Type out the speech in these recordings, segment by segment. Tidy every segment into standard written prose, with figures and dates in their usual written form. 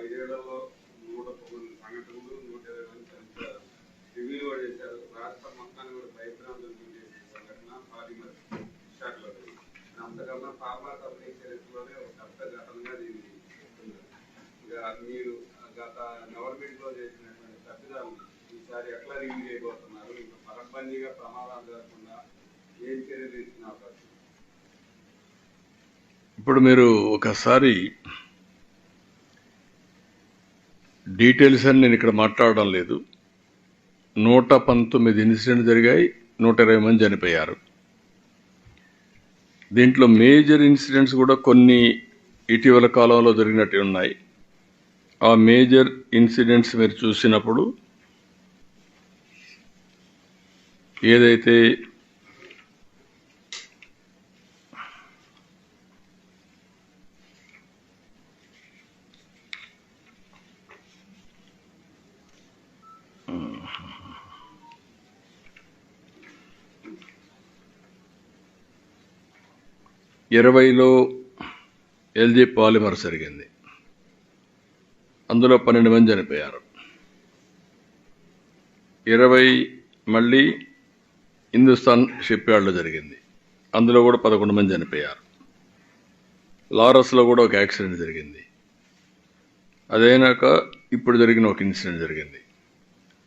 5 ఏళ్లలో 109 సంఘటనలు, 120 మంది చనిపోయారు. రివ్యూ కూడా చేశారు. రాష్ట్రం మొత్తాన్ని కూడా భయభ్రాంతులు చేసిన సంఘటన పాలిమర్ విశాఖలో. అంతకన్నా ఫార్మా కంపెనీ చరిత్రలోనే ఒక పెద్ద ఘటనగా దీన్ని చెప్తున్నారు. ఇంకా మీరు గత గవర్నమెంట్ లో చేసినటువంటి తప్పిదాలు ఈసారి ఎట్లా రివ్యూ చేయబోతున్నారు? ఇంకా పరబ్బందీగా ప్రమాదాలు జరగకుండా ఏం చర్యలు తీసుకునే అవకాశం? ఇప్పుడు మీరు ఒకసారి డీటెయిల్స్ అని నేను ఇక్కడ మాట్లాడడం లేదు. 119 ఇన్సిడెంట్ జరిగాయి, 120 మంది చనిపోయారు. దీంట్లో మేజర్ ఇన్సిడెంట్స్ కూడా కొన్ని ఇటీవల కాలంలో జరిగినట్టు ఉన్నాయి. ఆ మేజర్ ఇన్సిడెంట్స్ మీరు చూసినప్పుడు ఏదైతే ఇరవైలో ఎల్జీ పాలిమర్ జరిగింది, అందులో 12 మంది చనిపోయారు. 20 మళ్ళీ హిందుస్థాన్ షిప్ యార్డ్లో జరిగింది, అందులో కూడా 11 మంది చనిపోయారు. లారస్లో కూడా ఒక యాక్సిడెంట్ జరిగింది. అదైనాక ఇప్పుడు జరిగిన ఒక ఇన్సిడెంట్ జరిగింది.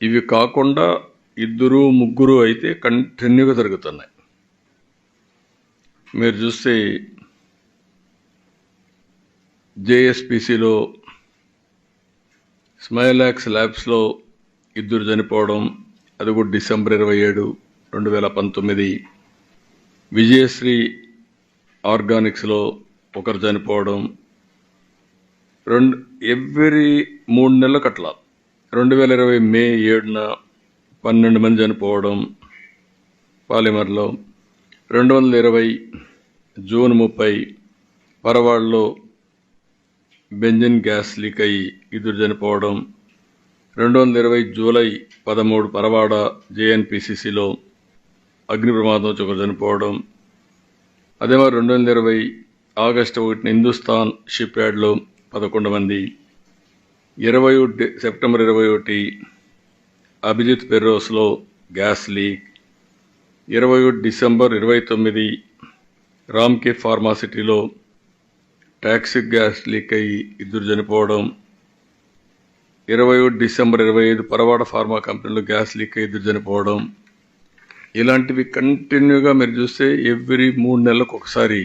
ఇవి కాకుండా 2, 3 అయితే కంటిన్యూగా జరుగుతున్నాయి. మీరు చూస్తే జేఎస్పీసీలో స్మైలాక్స్ ల్యాబ్స్లో 2 చనిపోవడం, అది కూడా డిసెంబర్ 27, 2019. విజయశ్రీ ఆర్గానిక్స్లో ఒకరు చనిపోవడం, ఎవ్రీ 3 నెలలకు అట్లా 2020 మే 7న 12 మంది చనిపోవడం పాలిమర్లో. 2020 జూన్ 30 పరవాడలో బెంజిన్ గ్యాస్ లీక్ అయ్యి 2 చనిపోవడం. 2020 జూలై 13 పరవాడ జేఎన్పీసీసీలో అగ్ని ప్రమాదం ఒకరు చనిపోవడం. అదే మరి 2020 ఆగస్టు 1 హిందుస్థాన్ షిప్ యార్డ్లో 11 మంది. 20 సెప్టెంబర్ 21 అభిజిత్ పెర్రోస్లో గ్యాస్ లీక్. 21 డిసెంబర్ 29 రామ్కే ఫార్మాసిటీలో టాక్సిక్ గ్యాస్ లీక్ అయ్యి 2 చనిపోవడం. 21 డిసెంబర్ 25 పరవాడ ఫార్మా కంపెనీలో గ్యాస్ లీక్ అయ్యి 2 చనిపోవడం. ఇలాంటివి కంటిన్యూగా మీరు చూస్తే ఎవ్రీ 3 నెలలకు ఒకసారి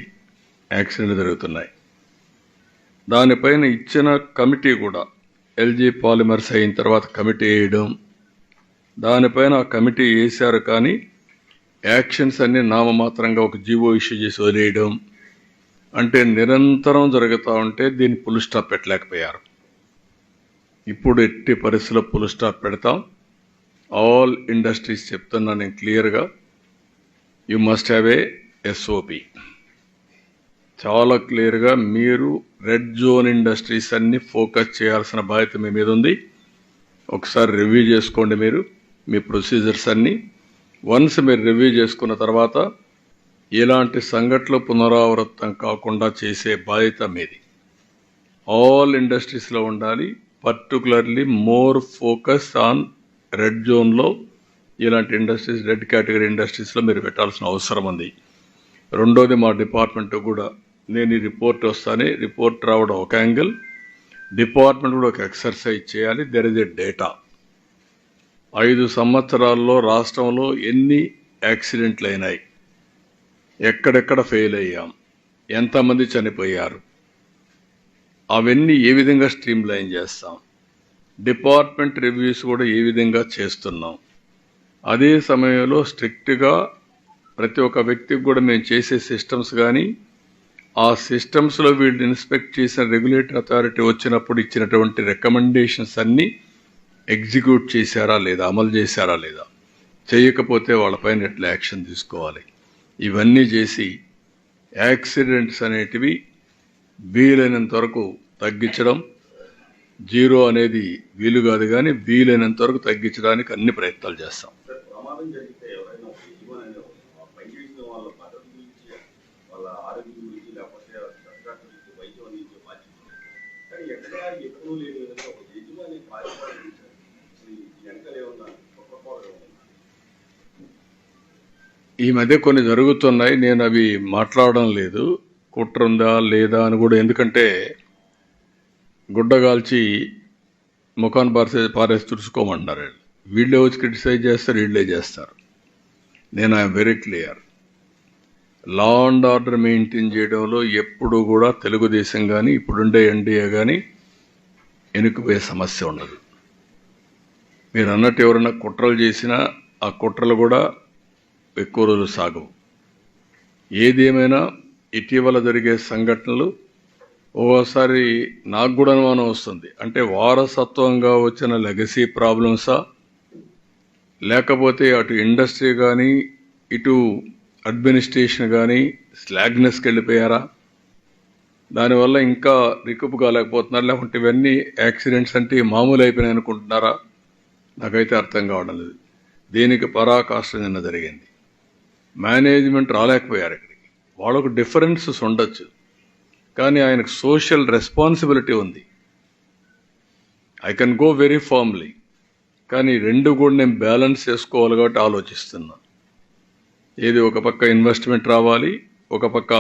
యాక్సిడెంట్ జరుగుతున్నాయి. దానిపైన ఇచ్చిన కమిటీ కూడా ఎల్జీ పాలిమర్స్ అయిన తర్వాత కమిటీ వేయడం, దానిపైన ఆ కమిటీ వేశారు కానీ యాక్షన్స్ అన్ని నామమాత్రంగా ఒక జీవో ఇష్యూ చేసి వదిలేయడం, అంటే నిరంతరం జరుగుతూ ఉంటే దీన్ని ఫుల్ స్టాప్ పెట్టలేకపోయారు. ఇప్పుడు ఎట్టి పరిస్థితుల్లో ఫుల్ స్టాప్ పెడతాం. ఆల్ ఇండస్ట్రీస్ చెప్తున్నా నేను క్లియర్గా, you must have a SOP. చాలా క్లియర్గా మీరు రెడ్ జోన్ ఇండస్ట్రీస్ అన్ని ఫోకస్ చేయాల్సిన బాధ్యత మీ మీద ఉంది. ఒకసారి రివ్యూ చేసుకోండి మీరు మీ ప్రొసీజర్స్ అన్నీ. వన్స్ మీరు రివ్యూ చేసుకున్న తర్వాత ఇలాంటి సంఘటనలు పునరావృతం కాకుండా చేసే బాధ్యత మీది. ఆల్ ఇండస్ట్రీస్లో ఉండాలి. Particularly more focus on red జోన్లో ఇలాంటి ఇండస్ట్రీస్, రెడ్ కేటగిరీ ఇండస్ట్రీస్లో మీరు పెట్టాల్సిన అవసరం ఉంది. రెండోది మా డిపార్ట్మెంట్ కూడా నేను ఈ రిపోర్ట్ వస్తానే, రిపోర్ట్ రావడం ఒక యాంగిల్, డిపార్ట్మెంట్ కూడా ఒక ఎక్సర్సైజ్ చేయాలి. There is a data. 5 సంవత్సరాల్లో రాష్ట్రంలో ఎన్ని యాక్సిడెంట్లు అయినాయి, ఎక్కడెక్కడ ఫెయిల్ అయ్యాం, ఎంతమంది చనిపోయారు, అవన్నీ ఏ విధంగా స్ట్రీమ్ లైన్ చేస్తాం, డిపార్ట్మెంట్ రివ్యూస్ కూడా ఏ విధంగా చేస్తున్నాం. అదే సమయంలో స్ట్రిక్ట్గా ప్రతి ఒక్క వ్యక్తికి కూడా మేము చేసే సిస్టమ్స్ కానీ, ఆ సిస్టమ్స్లో వీళ్ళు ఇన్స్పెక్ట్ చేసిన రెగ్యులేటరీ అథారిటీ వచ్చినప్పుడు ఇచ్చినటువంటి రికమెండేషన్స్ అన్నీ ఎగ్జిక్యూట్ చేశారా లేదా, అమలు చేశారా లేదా, చేయకపోతే వాళ్ళపైన ఎట్లా యాక్షన్ తీసుకోవాలి, ఇవన్నీ చేసి యాక్సిడెంట్స్ అనేటివి వీలైనంత వరకు తగ్గించడం. జీరో అనేది వీలు కాదు కానీ వీలైనంత వరకు తగ్గించడానికి అన్ని ప్రయత్నాలు చేస్తాం. ఎక్కడా ఎప్పుడూ లేని విధంగా ఒక యజమాని పారిపోయించారు. వెనకలే ఉన్నారు, ఈ మధ్య కొన్ని జరుగుతున్నాయి, నేను అవి మాట్లాడడం లేదు. కుట్ర ఉందా లేదా అని కూడా, ఎందుకంటే గుడ్డగాల్చి ముఖాన్ని పారేసి తుడుచుకోమంటున్నారు. వీళ్ళే వచ్చి క్రిటిసైజ్ చేస్తారు, వీళ్ళే చేస్తారు. నేను I'm very clear. Law and order maintain చేయడంలో ఎప్పుడు కూడా తెలుగుదేశం కానీ ఇప్పుడుండే ఎన్డీఏ కానీ వెనుకపోయే సమస్య ఉండదు. మీరు అన్నట్టు ఎవరైనా కుట్రలు చేసినా ఆ కుట్రలు కూడా ఎక్కువ రోజులు సాగవు. ఏదేమైనా ఇటీవల జరిగే సంఘటనలు ఓసారి నాకు కూడా అనుమానం వస్తుంది. అంటే వారసత్వంగా వచ్చిన లెగసీ ప్రాబ్లమ్సా, లేకపోతే అటు ఇండస్ట్రీ కానీ ఇటు అడ్మినిస్ట్రేషన్ కానీ స్లాగ్నెస్కి వెళ్ళిపోయారా, దానివల్ల ఇంకా రికప్ కాలేకపోతున్నారు, లేకుంటే ఇవన్నీ యాక్సిడెంట్స్ అంటే మామూలు అయిపోయినాయి అనుకుంటున్నారా? నాకైతే అర్థం కావడం లేదు. దీనికి పరాకాష్ట నిన్న జరిగింది. మేనేజ్మెంట్ రాలేకపోయారు ఇక్కడికి. వాళ్ళకు డిఫరెన్సెస్ ఉండొచ్చు, కానీ ఆయనకు సోషల్ రెస్పాన్సిబిలిటీ ఉంది. I can go very firmly, కానీ రెండు కూడా నేను బ్యాలెన్స్ చేసుకోవాలి కాబట్టి ఆలోచిస్తున్నా. ఏది ఒక పక్క ఇన్వెస్ట్మెంట్ రావాలి, ఒక పక్క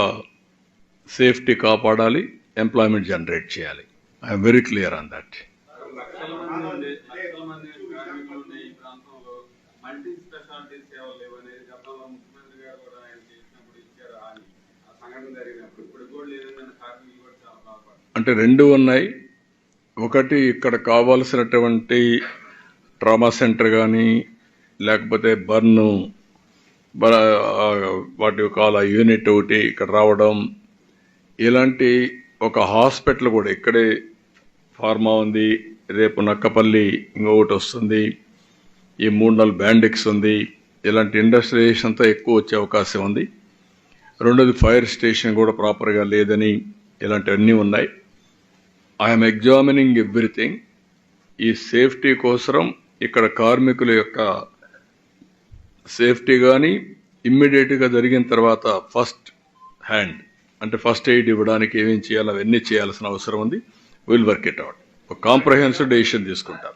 సేఫ్టీ కాపాడాలి, ఎంప్లాయ్మెంట్ జనరేట్ చేయాలి. I'm very clear on that. లక్షల మంది కార్మికులు ఉండే ఈ ప్రాంతంలో మల్టీ స్పెషాలిటీ సేవలు లేవనేది గతంలో ముఖ్యమంత్రి గారు కూడా ఆయన చేసినప్పుడు ఇచ్చారు అని ఆ సంఘటన జరిగినప్పుడు. ఇప్పుడు కూడా లేదని కార్మికులు కూడా చాలా బాధపడతారు. అంటే రెండు ఉన్నాయి. ఒకటి ఇక్కడ కావాల్సినటువంటి ట్రామా సెంటర్ కానీ, లేకపోతే వాటి కాల యూనిట్ ఒకటి ఇక్కడ రావడం, ఇలాంటి ఒక హాస్పిటల్ కూడా ఇక్కడే ఫార్మా ఉంది, రేపు నక్కపల్లి ఇంకొకటి వస్తుంది, ఈ 3-4 బ్యాండిక్స్ ఉంది. ఇలాంటి ఇండస్ట్రియలైజేషన్ అంతా ఎక్కువ వచ్చే అవకాశం ఉంది. రెండోది ఫైర్ స్టేషన్ కూడా ప్రాపర్గా లేదని, ఇలాంటివన్నీ ఉన్నాయి. I'm examining everything. ఈ సేఫ్టీ కోసం ఇక్కడ కార్మికుల యొక్క సేఫ్టీ కానీ ఇమ్మీడియట్గా జరిగిన తర్వాత ఫస్ట్ హ్యాండ్ అంటే ఫస్ట్ ఎయిడ్ ఇవ్వడానికి ఏమేం చేయాలో అవన్నీ చేయాల్సిన అవసరం ఉంది. Will work it out. ఒక కాంప్రహెన్సివ్ డెసిషన్ తీసుకుంటాం.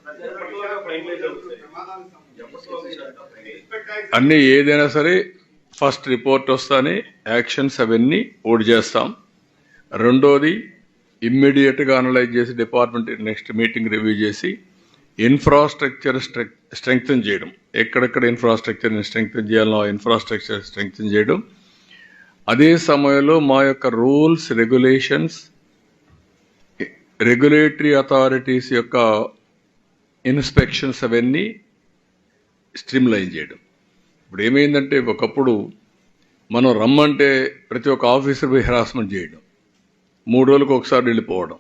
అన్నీ ఏదైనా సరే ఫస్ట్ రిపోర్ట్ వస్తానే యాక్షన్స్ అవన్నీ ఓడి చేస్తాం. రెండోది ఇమ్మీడియట్గా అనలైజ్ చేసి డిపార్ట్మెంట్ నెక్స్ట్ మీటింగ్ రివ్యూ చేసి ఇన్ఫ్రాస్ట్రక్చర్ స్ట్రెంగ్తన్ చేయడం, ఎక్కడెక్కడ ఇన్ఫ్రాస్ట్రక్చర్ని స్ట్రెంగ్తన్ చేయాలో ఇన్ఫ్రాస్ట్రక్చర్ స్ట్రెంగ్తన్ చేయడం. అదే సమయంలో మా యొక్క రూల్స్, రెగ్యులేషన్స్, రెగ్యులేటరీ అథారిటీస్ యొక్క ఇన్స్పెక్షన్స్ అవన్నీ స్ట్రీమ్లైన్ చేయడం. ఇప్పుడు ఏమైందంటే ఒకప్పుడు మనం రమ్మంటే ప్రతి ఒక్క ఆఫీసర్ పోయి హెరాస్మెంట్ చేయడం, 3 రోజులకు ఒకసారి వెళ్ళిపోవడం,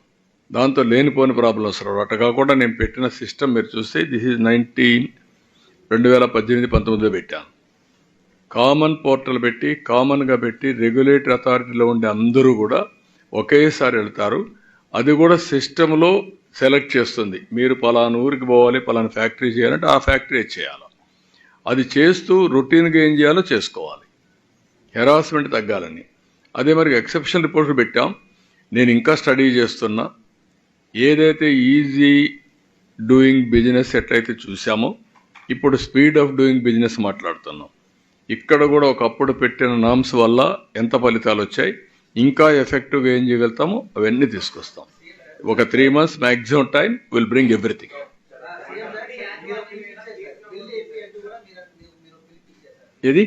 దాంతో లేనిపోని ప్రాబ్లమ్స్ రావడం. అట్లా కాకుండా నేను పెట్టిన సిస్టమ్ మీరు చూస్తే దిస్ ఈజ్ 2018-19 పెట్టాను. కామన్ పోర్టల్ పెట్టి కామన్గా పెట్టి రెగ్యులేటరీ అథారిటీలో ఉండే అందరూ కూడా ఒకేసారి వెళ్తారు. అది కూడా సిస్టంలో సెలెక్ట్ చేస్తుంది. మీరు పలానా ఊరికి పోవాలి, పలానా ఫ్యాక్టరీ చేయాలంటే ఆ ఫ్యాక్టరీ చేయాలి. అది చేస్తూ రొటీన్గా ఏం చేయాలో చేసుకోవాలి, హెరాస్మెంట్ తగ్గాలని. అదే మరి ఎక్సెప్షనల్ రిపోర్ట్లు పెట్టాం. నేను ఇంకా స్టడీ చేస్తున్నా. ఏదైతే ఈజీ డూయింగ్ బిజినెస్ ఎట్లయితే చూసామో ఇప్పుడు స్పీడ్ ఆఫ్ డూయింగ్ బిజినెస్ మాట్లాడుతున్నాం. ఇక్కడ కూడా ఒకప్పుడు పెట్టిన నామ్స్ వల్ల ఎంత ఫలితాలు వచ్చాయి, ఇంకా ఎఫెక్టివ్గా ఏం చేయగలుగుతామో అవన్నీ తీసుకొస్తాం. ఒక 3 months maximum time will bring everything. ఏది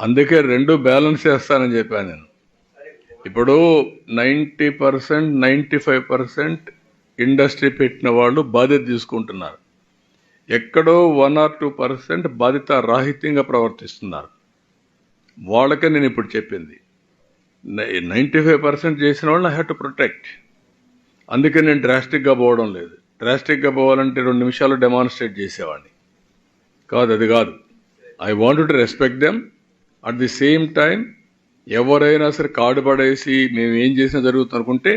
అందుకే 2 బ్యాలెన్స్ చేస్తానని చెప్పాను నేను. ఇప్పుడు 90%, 95% ఇండస్ట్రీ పెట్టిన వాళ్ళు బాధ్యత తీసుకుంటున్నారు. ఎక్కడో 1 or 2% బాధ్యత రాహిత్యంగా ప్రవర్తిస్తున్నారు. వాళ్ళకే నేను ఇప్పుడు చెప్పింది. 95% చేసిన వాళ్ళని ఐ హ్యావ్ టు ప్రొటెక్ట్. అందుకే నేను డ్రాస్టిక్గా పోవడం లేదు. డ్రాస్టిక్గా పోవాలంటే 2 నిమిషాలు డెమాన్స్ట్రేట్ చేసేవాడిని కాదు, అది కాదు. I want to respect them. At the same time ఎవరైనా సరే కార్డు పడేసి మేము ఏం చేసినా జరుగుతుంది అనుకుంటే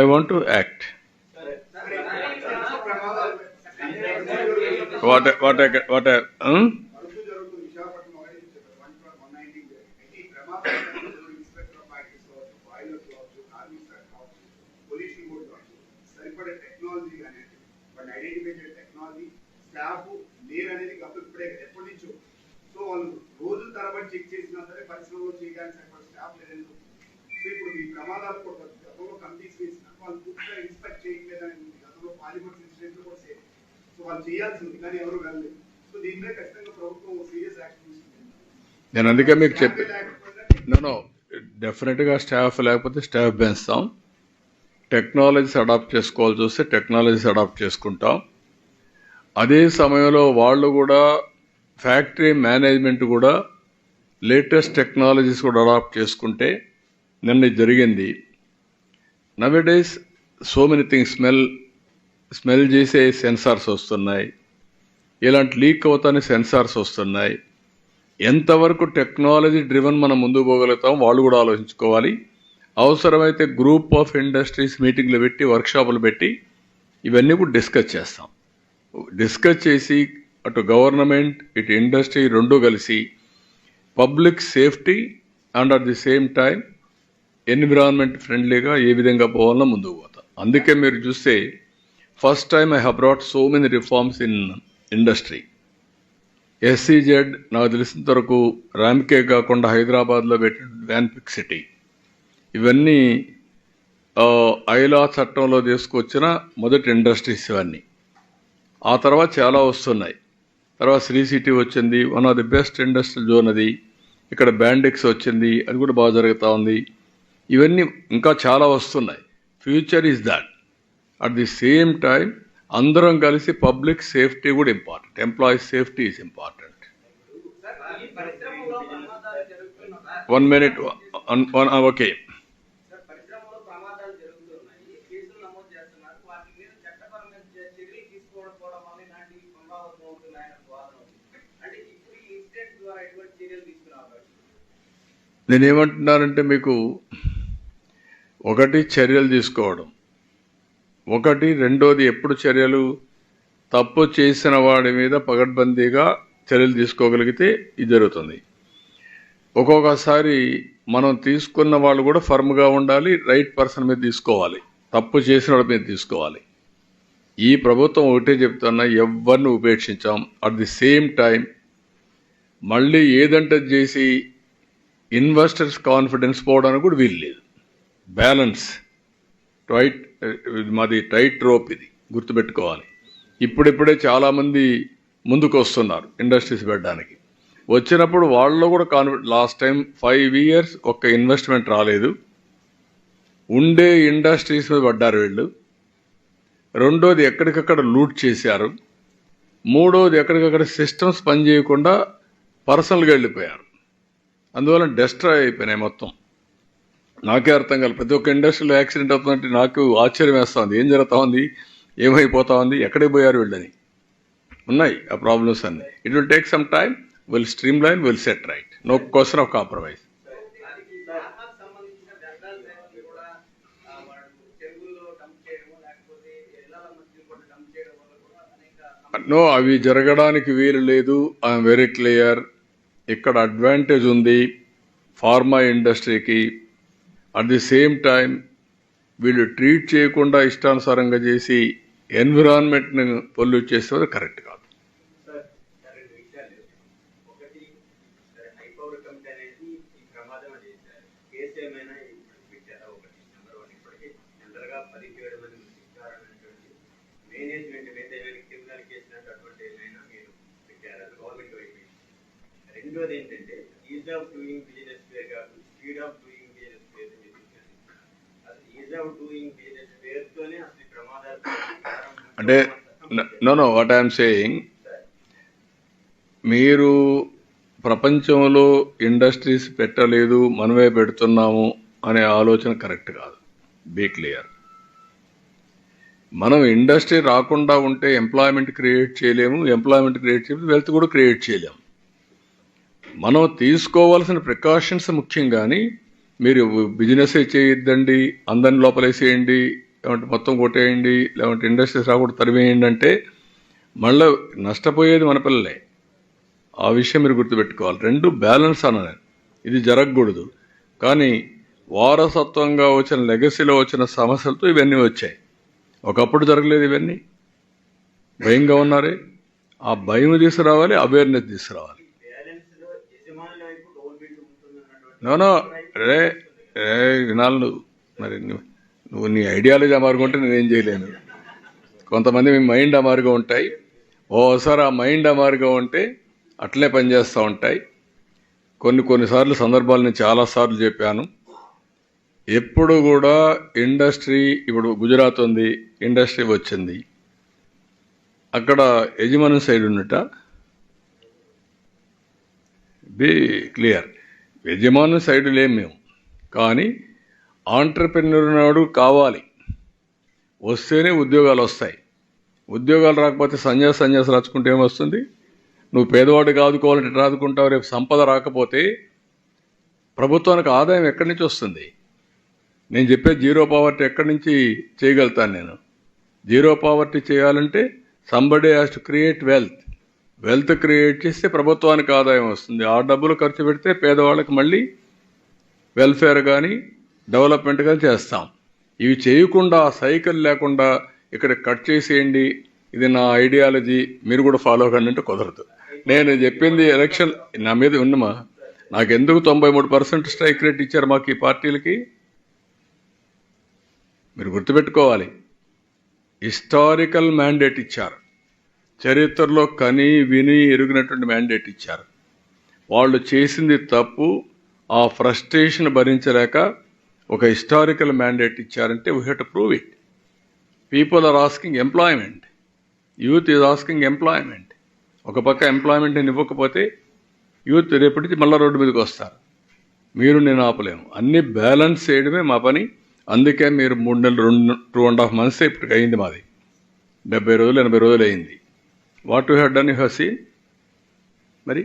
ఐ వాంట్ టు యాక్ట్. తరచూ జరుగుతుంది విశాఖపట్నం ఒకటి చెప్పారు 190 ఈ ప్రమాదాలు ఇన్స్పెక్టర్ ఆఫ్ యాక్టివ్స్ కావచ్చు, బాయిలర్స్ కావచ్చు, ఆర్మీ స్టాఫ్ కావచ్చు, పొల్యూషన్ బోర్డు కావచ్చు, సరిపడే టెక్నాలజీ కానీ వాళ్ళు ఐడెంటిఫై చేసే టెక్నాలజీ స్టాఫ్ లేరు అనేది గతంలో ఇప్పుడే ఎప్పటి నుంచో. సో వాళ్ళు రోజుల తరబడి చెక్ చేసినా సరే పరిశ్రమలో చేయడానికి సరిపడే స్టాఫ్ లేదు. సో ఇప్పుడు ఈ ప్రమాదాలు కూడా గతంలో కమిటీస్ వేసిన వాళ్ళు పూర్తిగా ఇన్స్పెక్ట్ చేయట్లేదని గతంలో పాలిమర్స్ ఇన్సిడెంట్లు కూడా సేమ్. సో వాళ్ళు చేయాల్సింది కానీ ఎవరు వెళ్ళలేదు. సో దీని మీద ఖచ్చితంగా ప్రభుత్వం సీరియస్ యాక్షన్ తీసుకుంటుంది. నేను అందుకే మీకు చెప్పి డెఫినెట్గా స్టాఫ్ లేకపోతే స్టాఫ్ పెంచుతాం. టెక్నాలజీస్ అడాప్ట్ చేసుకోవాల్సి వస్తే టెక్నాలజీస్ అడాప్ట్ చేసుకుంటాం. అదే సమయంలో వాళ్ళు కూడా ఫ్యాక్టరీ మేనేజ్మెంట్ కూడా లేటెస్ట్ టెక్నాలజీస్ కూడా అడాప్ట్ చేసుకుంటే నిన్న జరిగింది. Nowadays so many things smell చేసే సెన్సార్స్ వస్తున్నాయి, ఇలాంటి లీక్ అవుతానే సెన్సార్స్ వస్తున్నాయి. ఎంతవరకు టెక్నాలజీ డ్రివన్ మనం ముందుకు పోగలుగుతాం వాళ్ళు కూడా ఆలోచించుకోవాలి. అవసరమైతే గ్రూప్ ఆఫ్ ఇండస్ట్రీస్ మీటింగ్లు పెట్టి వర్క్షాపులు పెట్టి ఇవన్నీ కూడా డిస్కస్ చేసి అటు గవర్నమెంట్ ఇటు ఇండస్ట్రీ రెండు కలిసి public safety and at the same time environment ఫ్రెండ్లీగా ఏ విధంగా పోవాలన్నా ముందుకు పోతాం. అందుకే మీరు చూస్తే first time I have brought so many reforms in industry. SEZ నాకు తెలిసినంత వరకు ర్యాంకే కాకుండా హైదరాబాద్లో పెట్టిన వ్యాన్పిక్ సిటీ ఇవన్నీ ఐలా చట్టంలో తీసుకొచ్చిన మొదటి ఇండస్ట్రీస్ ఇవన్నీ. ఆ తర్వాత చాలా వస్తున్నాయి. తర్వాత శ్రీ సిటీ వచ్చింది, one of the best industrial zone అది. ఇక్కడ బ్యాండిక్స్ వచ్చింది, అది కూడా బాగా జరుగుతూ ఉంది. ఇవన్నీ ఇంకా చాలా వస్తున్నాయి. Future is that. At the same time అందరం కలిసి పబ్లిక్ సేఫ్టీ కూడా important, employees safety is important. 1 minute, okay. నేనేమంటున్నానంటే మీకు ఒకటి చర్యలు తీసుకోవడం, రెండోది ఎప్పుడు చర్యలు తప్పు చేసిన వాడి మీద పగడ్బందీగా చర్యలు తీసుకోగలిగితే ఇది జరుగుతుంది. ఒక్కొక్కసారి మనం తీసుకున్న వాళ్ళు కూడా ఫర్మ్గా ఉండాలి, రైట్ పర్సన్ మీద తీసుకోవాలి, తప్పు చేసిన వాడి మీద తీసుకోవాలి. ఈ ప్రభుత్వం ఒకటే చెప్తున్నా, ఎవరిని ఉపేక్షించాం. అట్ ది సేమ్ టైం మళ్ళీ ఏదంటే చేసి ఇన్వెస్టర్స్ కాన్ఫిడెన్స్ పోవడానికి కూడా వీలు లేదు. బ్యాలెన్స్ మాది టైట్ రోప్, ఇది గుర్తుపెట్టుకోవాలి. ఇప్పుడిప్పుడే చాలామంది ముందుకు వస్తున్నారు ఇండస్ట్రీస్ పెట్టడానికి. వచ్చినప్పుడు వాళ్ళలో కూడా లాస్ట్ టైం 5 years ఒక్క ఇన్వెస్ట్మెంట్ రాలేదు. ఉండే ఇండస్ట్రీస్ మీద పడ్డారు వీళ్ళు. రెండోది ఎక్కడికక్కడ లూట్ చేశారు. మూడోది ఎక్కడికక్కడ సిస్టమ్స్ పనిచేయకుండా పర్సనల్గా వెళ్ళిపోయారు. అందువల్ల డెస్ట్రాయ్ అయిపోయినాయి మొత్తం. నాకే అర్థం కాదు. ప్రతి ఒక్క ఇండస్ట్రీలో యాక్సిడెంట్ అవుతుందంటే నాకు ఆశ్చర్యం వేస్తూ ఉంది. ఏం జరుగుతూ ఉంది, ఏమైపోతా ఉంది, ఎక్కడికి పోయారు వీళ్ళని. ఉన్నాయి ఆ ప్రాబ్లమ్స్ అన్ని. It will take some time, will streamline, will set right. No question of compromise. No, అవి జరగడానికి వీలు లేదు. I'm very clear. ఇక్కడ అడ్వాంటేజ్ ఉంది ఫార్మా ఇండస్ట్రీకి. అట్ ది సేమ్ టైం వీళ్ళు ట్రీట్ చేయకుండా ఇష్టానుసారంగా చేసి ఎన్విరాన్మెంట్ని పొల్యూట్ చేస్తే కరెక్ట్ కాదు. రెండోది ఏంటంటే ఈజ్ ఆఫ్ డూయింగ్ బిజినెస్ పేరు కాదు, స్పీడ్ ఆఫ్ డూయింగ్ బిజినెస్ పేరు. అసలు ఈజ్ ఆఫ్ డూయింగ్ బిజినెస్ పేరుతోనే అసలు ప్రమాదాలు అంటే నో వాట్ ఐఎమ్ సేయింగ్, మీరు ప్రపంచంలో ఇండస్ట్రీస్ పెట్టలేదు మనమే పెడుతున్నాము అనే ఆలోచన కరెక్ట్ కాదు. Be clear. మనం ఇండస్ట్రీ రాకుండా ఉంటే ఎంప్లాయ్మెంట్ క్రియేట్ చేయలేము, ఎంప్లాయ్మెంట్ క్రియేట్ చేయలేము, వెల్త్ కూడా క్రియేట్ చేయలేము. మనం తీసుకోవాల్సిన ప్రికాషన్స్ ముఖ్యం. కానీ మీరు బిజినెస్ చేయొద్దండి, అందరిని లోపలేసేయండి, లేదంటే మొత్తం కొట్టేయండి, లేదంటే ఇండస్ట్రీస్ రాకుండా తరివేయండి అంటే మళ్ళీ నష్టపోయేది మన పిల్లలే. ఆ విషయం మీరు గుర్తుపెట్టుకోవాలి. రెండు బ్యాలెన్స్ అన్నాను. ఇది జరగకూడదు. కానీ వారసత్వంగా వచ్చిన లెగసీలో వచ్చిన సమస్యలతో ఇవన్నీ వచ్చాయి. ఒకప్పుడు జరగలేదు ఇవన్నీ. భయంగా ఉన్నారే, ఆ భయం తీసుకురావాలి, అవేర్నెస్ తీసుకురావాలి. నోనో రే రే వినాలి మరి నువ్వు నీ ఐడియాలజీ అమారుకుంటే నేనేం చేయలేను. కొంతమంది మీ మైండ్ అమారుగా ఉంటాయి. ఓసారి ఆ మైండ్ అమారుగా ఉంటే అట్లే పనిచేస్తూ ఉంటాయి. కొన్నిసార్లు సందర్భాలు నేను చాలాసార్లు చెప్పాను. ఎప్పుడు కూడా ఇండస్ట్రీ, ఇప్పుడు గుజరాత్ ఉంది, ఇండస్ట్రీ వచ్చింది, అక్కడ యజమాని సైడ్ ఉన్నట బి క్లియర్. యజమాని సైడ్ లేము మేము. కానీ ఆంటర్ప్రెన్యూర్ నాడు కావాలి, వస్తేనే ఉద్యోగాలు వస్తాయి. ఉద్యోగాలు రాకపోతే సన్యాసం రాచుకుంటే ఏమొస్తుంది? నువ్వు పేదవాడికి ఆదుకోవాలంటే రాదుకుంటావు. రేపు సంపద రాకపోతే ప్రభుత్వానికి ఆదాయం ఎక్కడి నుంచి వస్తుంది? నేను చెప్పే జీరో పావర్టీ ఎక్కడి నుంచి చేయగలుగుతాను నేను? జీరో పావర్టీ చేయాలంటే somebody has to create wealth create చేస్తే ప్రభుత్వానికి ఆదాయం వస్తుంది. ఆ డబ్బులు ఖర్చు పెడితే పేదవాళ్ళకి మళ్ళీ వెల్ఫేర్ కానీ డెవలప్మెంట్ కానీ చేస్తాం. ఇవి చేయకుండా, సైకిల్ లేకుండా ఇక్కడ కట్ చేసేయండి, ఇది నా ఐడియాలజీ, మీరు కూడా ఫాలో కండి అంటే కుదరదు. నేను చెప్పింది ఎలక్షన్ నా మీద ఉన్నమా, నాకెందుకు 93% స్ట్రైక్ రేట్ ఇచ్చారు మాకు ఈ పార్టీలకి? మీరు గుర్తుపెట్టుకోవాలి. హిస్టారికల్ మ్యాండేట్ ఇచ్చారు. చరిత్రలో కని విని ఎరిగినటువంటి మ్యాండేట్ ఇచ్చారు. వాళ్ళు చేసింది తప్పు, ఆ ఫ్రస్ట్రేషన్ భరించలేక ఒక హిస్టారికల్ మ్యాండేట్ ఇచ్చారంటే we have to prove it. People are asking employment, youth is asking employment. ఒక పక్క ఎంప్లాయ్మెంట్ ఇవ్వకపోతే యూత్ రేపటి నుంచి మళ్ళీ రోడ్డు మీదకి వస్తారు. మీరు నేను ఆపలేము. అన్ని బ్యాలెన్స్ చేయడమే మా పని. అందుకే మీరు 3 నెలలు 2.5 months ఇప్పటికి అయింది మాది. 70 రోజులు 80 రోజులు అయింది. What you have done, you have seen. మరి